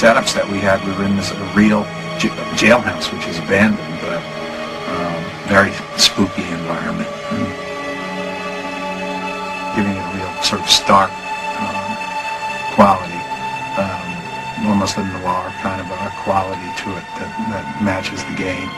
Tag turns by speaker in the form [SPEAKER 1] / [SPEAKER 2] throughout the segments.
[SPEAKER 1] setups that we had, we were in this real jailhouse, which is abandoned, but very spooky environment. Giving it a real sort of stark quality, almost a noir kind of a quality to it that matches the game.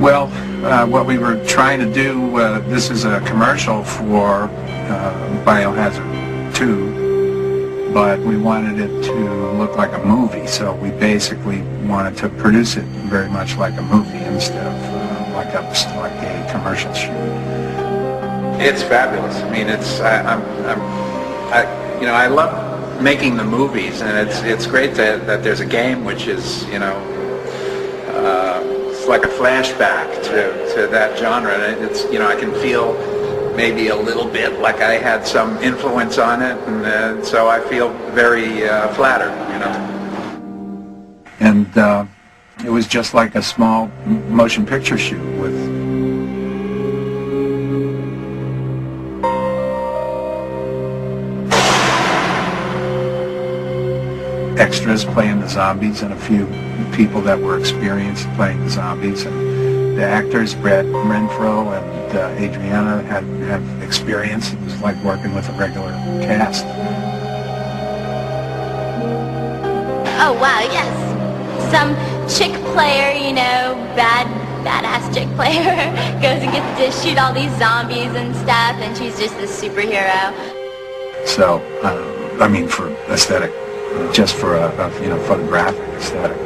[SPEAKER 1] Well, what we were trying to do, this is a commercial for Biohazard 2, but we wanted it to look like a movie, so we basically wanted to produce it very much like a movie instead of like a commercial shoot. It's fabulous. I mean, I love making the movies, and it's great that there's a game which is, it's like a flashback to that genre, and it's, I can feel maybe a little bit like I had some influence on it, and so I feel very flattered, And it was just like a small motion picture shoot with extras playing the zombies and a few people that were experienced playing the zombies, and the actors, Brad Renfro and Adriana, have experience. It was like working with a regular cast.
[SPEAKER 2] Oh wow, yes. Some chick player, badass chick player goes and gets to shoot all these zombies and stuff, and she's just this superhero.
[SPEAKER 1] So, I mean, for aesthetic, just for a photographic aesthetic.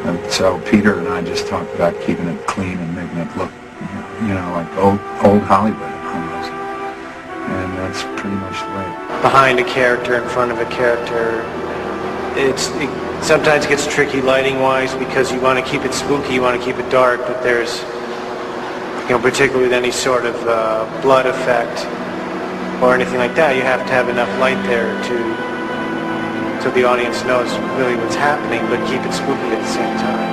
[SPEAKER 1] And so Peter and I just talked about keeping it clean and making it look, like old Hollywood almost. And that's pretty much the way.
[SPEAKER 3] Behind a character, in front of a character, it sometimes gets tricky lighting-wise because you want to keep it spooky, you want to keep it dark, but there's, particularly with any sort of blood effect or anything like that, you have to have enough light there so the audience knows really what's happening, but keep it spooky at the same time.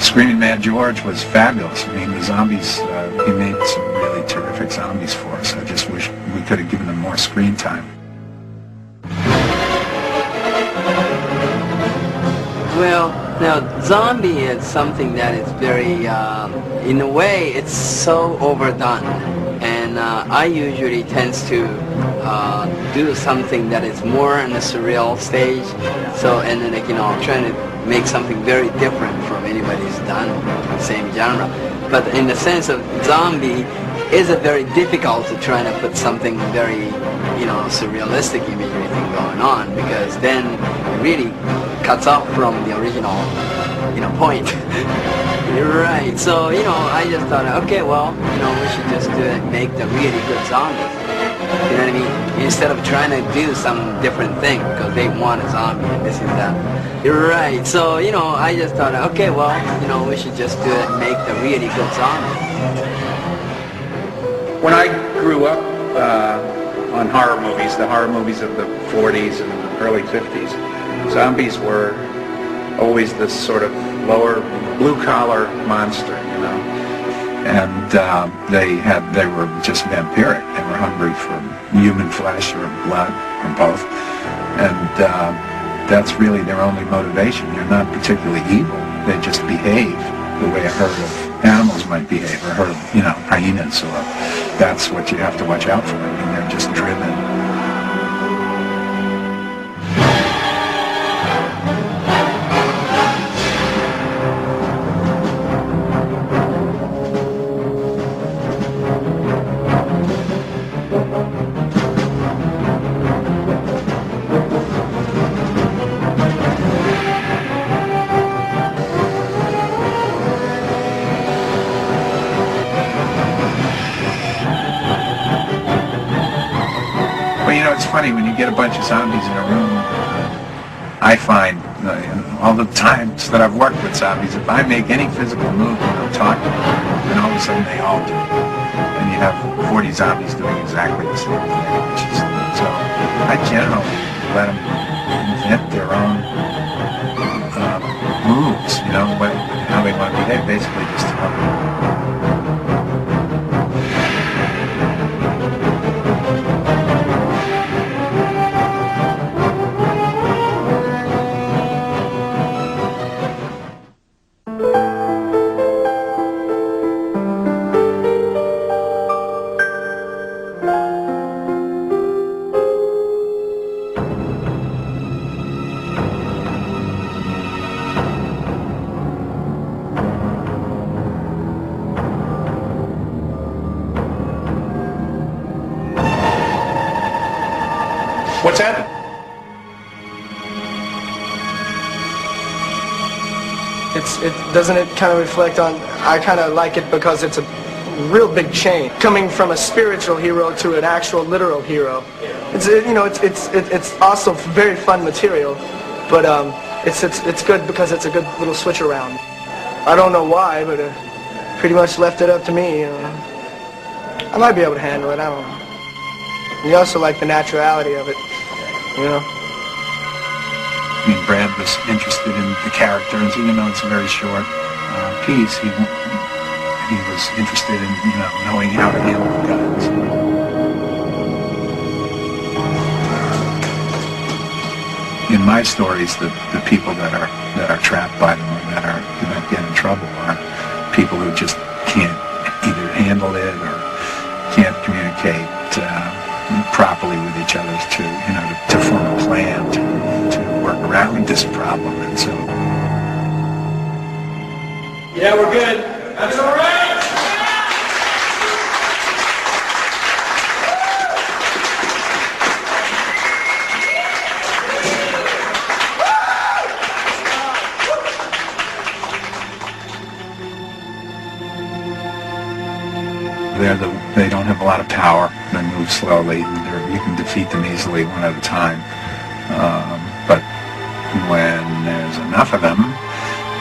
[SPEAKER 1] Screaming Mad George was fabulous. I mean, the zombies, he made some really terrific zombies for us. I just wish we could have given them more screen time.
[SPEAKER 4] Well, now, zombie is something that is very, in a way, it's so overdone. And I usually tend to do something that is more in a surreal stage. So, and then, trying to make something very different from anybody's done, same genre. But in the sense of zombie, is it very difficult to try to put something very, surrealistic imagery thing going on, because then it really cuts off from the original, point. Right. So, I just thought, okay, well, we should just make the really good zombies. You know what I mean? Instead of trying to do some different thing because they want a zombie and this and that. You're right. So, I just thought, okay, well, we should just make the really good zombies.
[SPEAKER 1] When I grew up on horror movies, the horror movies of the 40s and early 50s, zombies were always this sort of lower blue-collar monster, And they were just vampiric. They were hungry for human flesh or blood or both. And that's really their only motivation. They're not particularly evil. They just behave the way a herd of animals might behave, or a herd of, hyenas, or that's what you have to watch out for. I mean, they're just driven. Well, you know, it's funny, when you get a bunch of zombies in a room, I find, all the times that I've worked with zombies, if I make any physical move when I'm talking, then all of a sudden they all do. And you have 40 zombies doing exactly the same thing. So I generally let them invent their own moves, you know, how they want to behave, basically just to help them. What's that?
[SPEAKER 5] Doesn't it kind of reflect on, I kind of like it because it's a real big change coming from a spiritual hero to an actual literal hero. It's also very fun material, but it's good because it's a good little switch around. I don't know why, but pretty much left it up to me. I might be able to handle it, I don't know. You also like the naturality of it, you know?
[SPEAKER 1] I mean, Brad was interested in the character, and even though it's a very short piece, he was interested in, you know, knowing how to handle the guns. In my stories, the people that are trapped by them or that get in trouble are people who just can't either handle it or can't communicate properly with each other to form a plan to work around this problem. And so,
[SPEAKER 3] Yeah, we're good. That's all right.
[SPEAKER 1] they don't have a lot of power. They move slowly. You can defeat them easily one at a time. But when there's enough of them,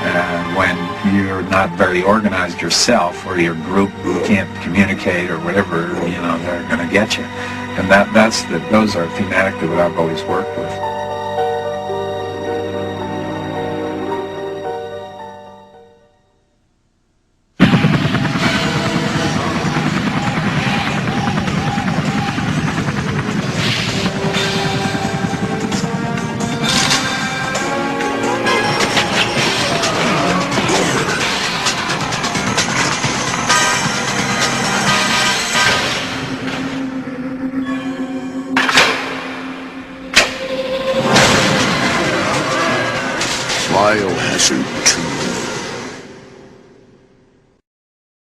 [SPEAKER 1] and when you're not very organized yourself, or your group can't communicate or whatever, they're going to get you. And those are thematically what I've always worked with.